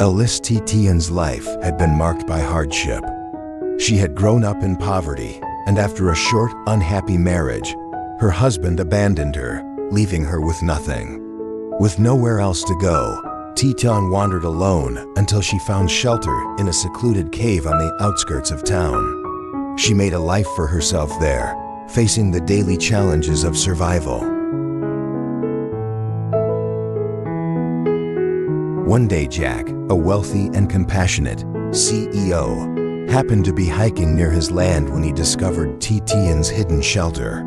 Tien's life had been marked by hardship. She had grown up in poverty, and after a short, unhappy marriage, her husband abandoned her, leaving her with nothing. With nowhere else to go, Tien wandered alone until she found shelter in a secluded cave on the outskirts of town. She made a life for herself there, facing the daily challenges of survival. One day, Jack, a wealthy and compassionate CEO, happened to be hiking near his land when he discovered Tien's hidden shelter.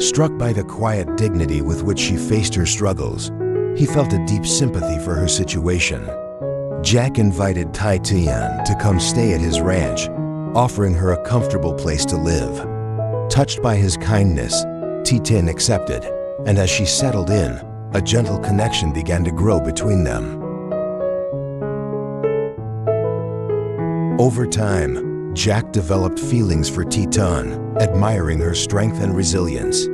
Struck by the quiet dignity with which she faced her struggles, he felt a deep sympathy for her situation. Jack invited Tien to come stay at his ranch, offering her a comfortable place to live. Touched by his kindness, Tien accepted, and as she settled in, a gentle connection began to grow between them. Over time, Jack developed feelings for Tien, admiring her strength and resilience.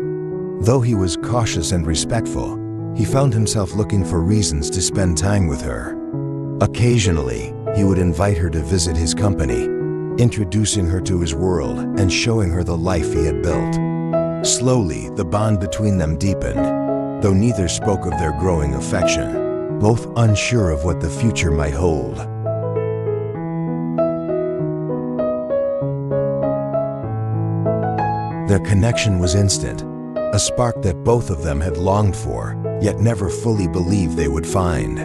Though he was cautious and respectful, he found himself looking for reasons to spend time with her. Occasionally, he would invite her to visit his company, introducing her to his world and showing her the life he had built. Slowly, the bond between them deepened, though neither spoke of their growing affection, both unsure of what the future might hold. Their connection was instant, a spark that both of them had longed for, yet never fully believed they would find.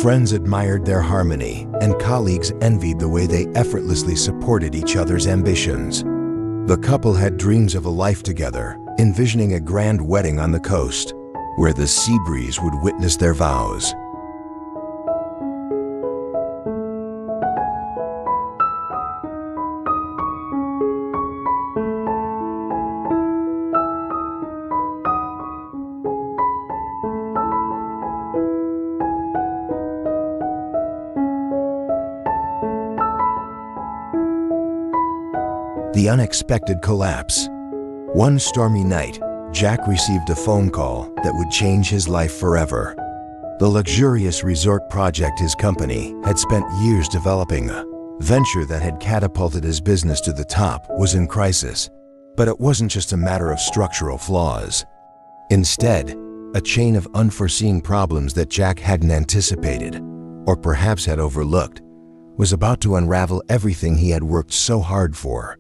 Friends admired their harmony, and colleagues envied the way they effortlessly supported each other's ambitions. The couple had dreams of a life together, envisioning a grand wedding on the coast, where the sea breeze would witness their vows. The unexpected collapse. One stormy night, Jack received a phone call that would change his life forever. The luxurious resort project his company had spent years developing, a venture that had catapulted his business to the top, was in crisis. But it wasn't just a matter of structural flaws. Instead, a chain of unforeseen problems that Jack hadn't anticipated, or perhaps had overlooked, was about to unravel everything he had worked so hard for.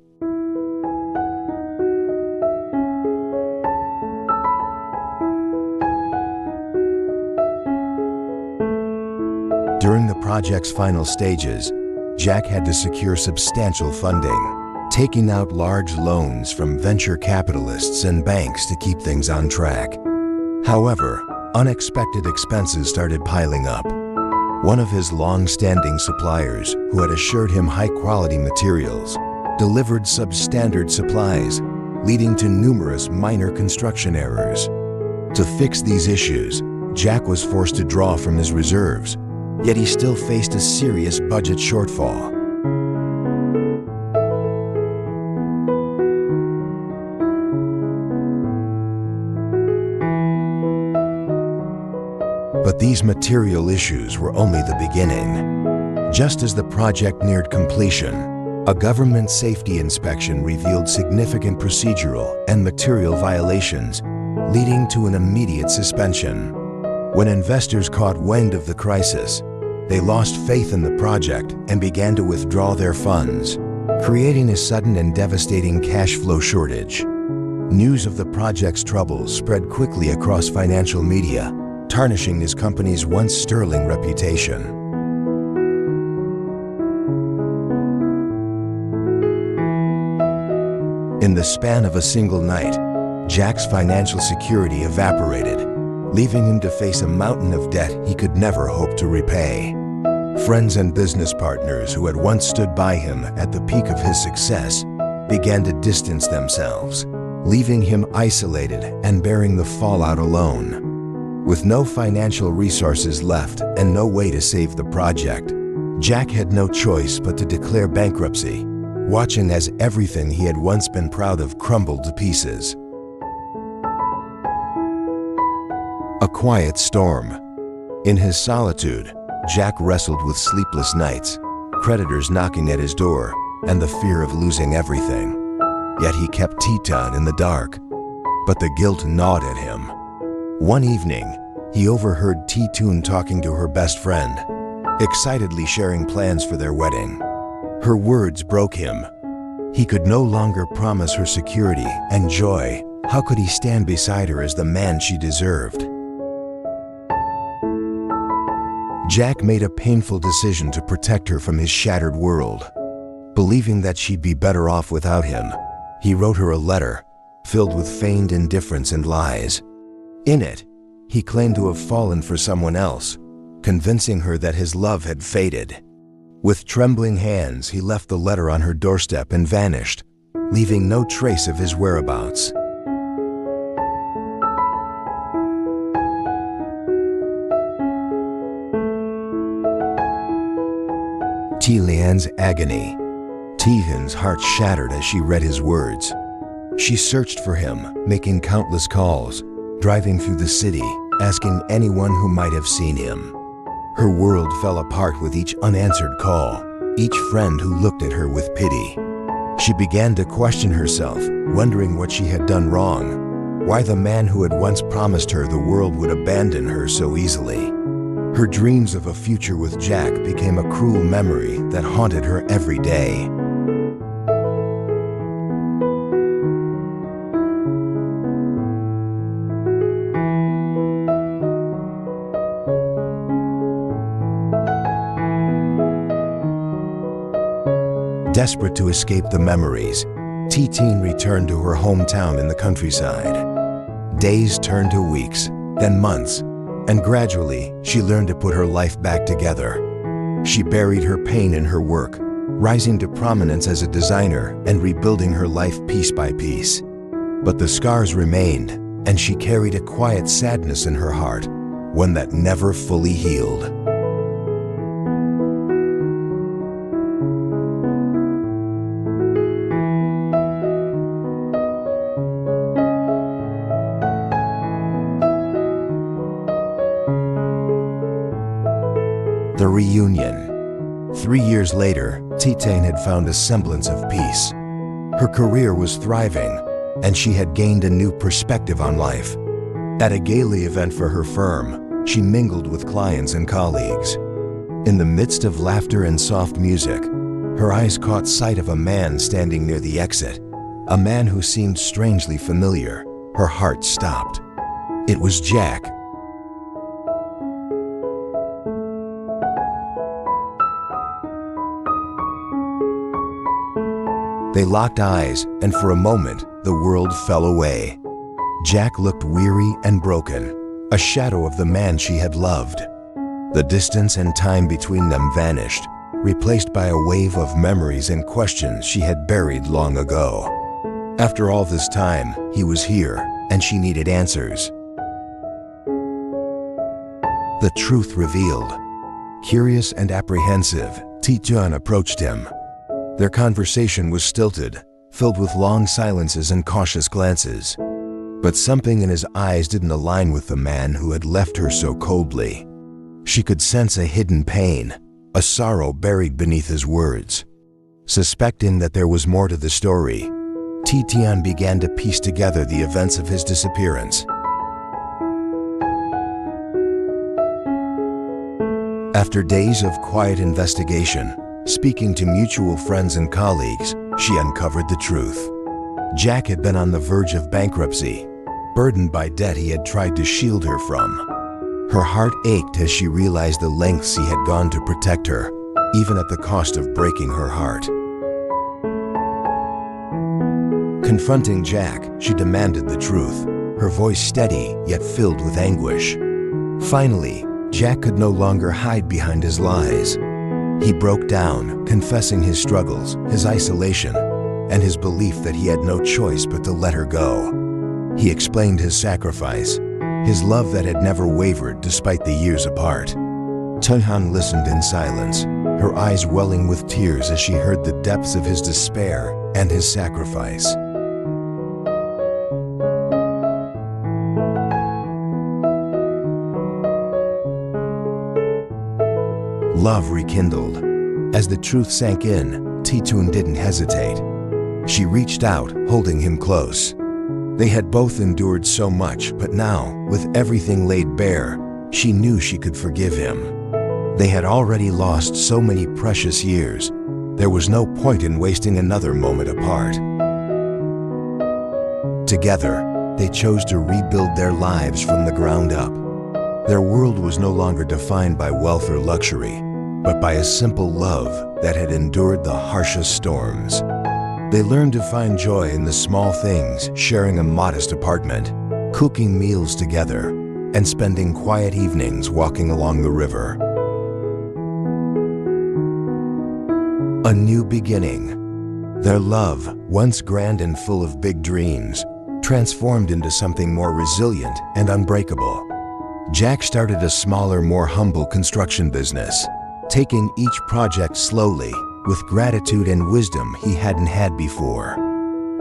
During the project's final stages, Jack had to secure substantial funding, taking out large loans from venture capitalists and banks to keep things on track. However, unexpected expenses started piling up. One of his long-standing suppliers, who had assured him high-quality materials, delivered substandard supplies, leading to numerous minor construction errors. To fix these issues, Jack was forced to draw from his reserves, yet he still faced a serious budget shortfall. But these material issues were only the beginning. Just as the project neared completion, a government safety inspection revealed significant procedural and material violations, leading to an immediate suspension. When investors caught wind of the crisis, they lost faith in the project and began to withdraw their funds, creating a sudden and devastating cash flow shortage. News of the project's troubles spread quickly across financial media, tarnishing his company's once sterling reputation. In the span of a single night, Jack's financial security evaporated, leaving him to face a mountain of debt he could never hope to repay. Friends and business partners who had once stood by him at the peak of his success began to distance themselves, leaving him isolated and bearing the fallout alone. With no financial resources left and no way to save the project, Jack had no choice but to declare bankruptcy, watching as everything he had once been proud of crumbled to pieces. A quiet storm. In his solitude, Jack wrestled with sleepless nights, creditors knocking at his door, and the fear of losing everything. Yet he kept Tien in the dark. But the guilt gnawed at him. One evening, he overheard Tien talking to her best friend, excitedly sharing plans for their wedding. Her words broke him. He could no longer promise her security and joy. How could he stand beside her as the man she deserved? Jack made a painful decision to protect her from his shattered world. Believing that she'd be better off without him, he wrote her a letter filled with feigned indifference and lies. In it, he claimed to have fallen for someone else, convincing her that his love had faded. With trembling hands, he left the letter on her doorstep and vanished, leaving no trace of his whereabouts. Tien's agony. Tien's heart shattered as she read his words. She searched for him, making countless calls, driving through the city, asking anyone who might have seen him. Her world fell apart with each unanswered call, each friend who looked at her with pity. She began to question herself, wondering what she had done wrong, why the man who had once promised her the world would abandon her so easily. Her dreams of a future with Jack became a cruel memory that haunted her every day. Desperate to escape the memories, Tien returned to her hometown in the countryside. Days turned to weeks, then months, and gradually she learned to put her life back together. She buried her pain in her work, rising to prominence as a designer and rebuilding her life piece by piece. But the scars remained, and she carried a quiet sadness in her heart, one that never fully healed. The reunion. 3 years later, Tien had found a semblance of peace. Her career was thriving, and she had gained a new perspective on life. At a gala event for her firm, she mingled with clients and colleagues. In the midst of laughter and soft music, her eyes caught sight of a man standing near the exit, a man who seemed strangely familiar. Her heart stopped. It was Jack. They locked eyes, and for a moment, the world fell away. Jack looked weary and broken, a shadow of the man she had loved. The distance and time between them vanished, replaced by a wave of memories and questions she had buried long ago. After all this time, he was here, and she needed answers. The truth revealed. Curious and apprehensive, Tien approached him. Their conversation was stilted, filled with long silences and cautious glances. But something in his eyes didn't align with the man who had left her so coldly. She could sense a hidden pain, a sorrow buried beneath his words. Suspecting that there was more to the story, Tien began to piece together the events of his disappearance. After days of quiet investigation, speaking to mutual friends and colleagues, she uncovered the truth. Jack had been on the verge of bankruptcy, burdened by debt he had tried to shield her from. Her heart ached as she realized the lengths he had gone to protect her, even at the cost of breaking her heart. Confronting Jack, she demanded the truth, her voice steady yet filled with anguish. Finally, Jack could no longer hide behind his lies. He broke down, confessing his struggles, his isolation, and his belief that he had no choice but to let her go. He explained his sacrifice, his love that had never wavered despite the years apart. Tien listened in silence, her eyes welling with tears as she heard the depths of his despair and his sacrifice. Love rekindled. As the truth sank in, Tien didn't hesitate. She reached out, holding him close. They had both endured so much, but now, with everything laid bare, she knew she could forgive him. They had already lost so many precious years. There was no point in wasting another moment apart. Together, they chose to rebuild their lives from the ground up. Their world was no longer defined by wealth or luxury, but by a simple love that had endured the harshest storms. They learned to find joy in the small things, sharing a modest apartment, cooking meals together, and spending quiet evenings walking along the river. A new beginning. Their love, once grand and full of big dreams, transformed into something more resilient and unbreakable. Jack started a smaller, more humble construction business, taking each project slowly, with gratitude and wisdom he hadn't had before.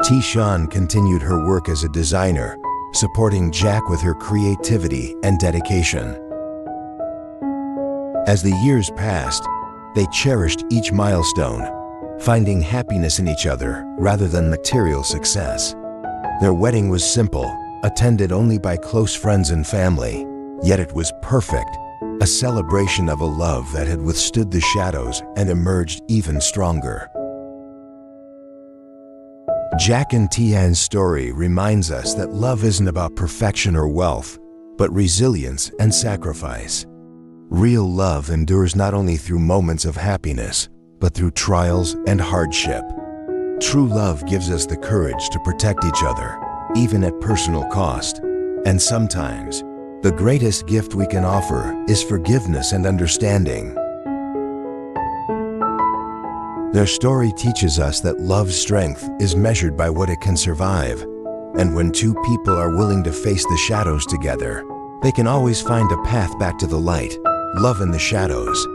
Tien continued her work as a designer, supporting Jack with her creativity and dedication. As the years passed, they cherished each milestone, finding happiness in each other rather than material success. Their wedding was simple, attended only by close friends and family, yet it was perfect, a celebration of a love that had withstood the shadows and emerged even stronger. Jack and Tien's story reminds us that love isn't about perfection or wealth, but resilience and sacrifice. Real love endures not only through moments of happiness, but through trials and hardship. True love gives us the courage to protect each other, even at personal cost. And sometimes, the greatest gift we can offer is forgiveness and understanding. Their story teaches us that love's strength is measured by what it can survive. And when two people are willing to face the shadows together, they can always find a path back to the light. Love in the shadows.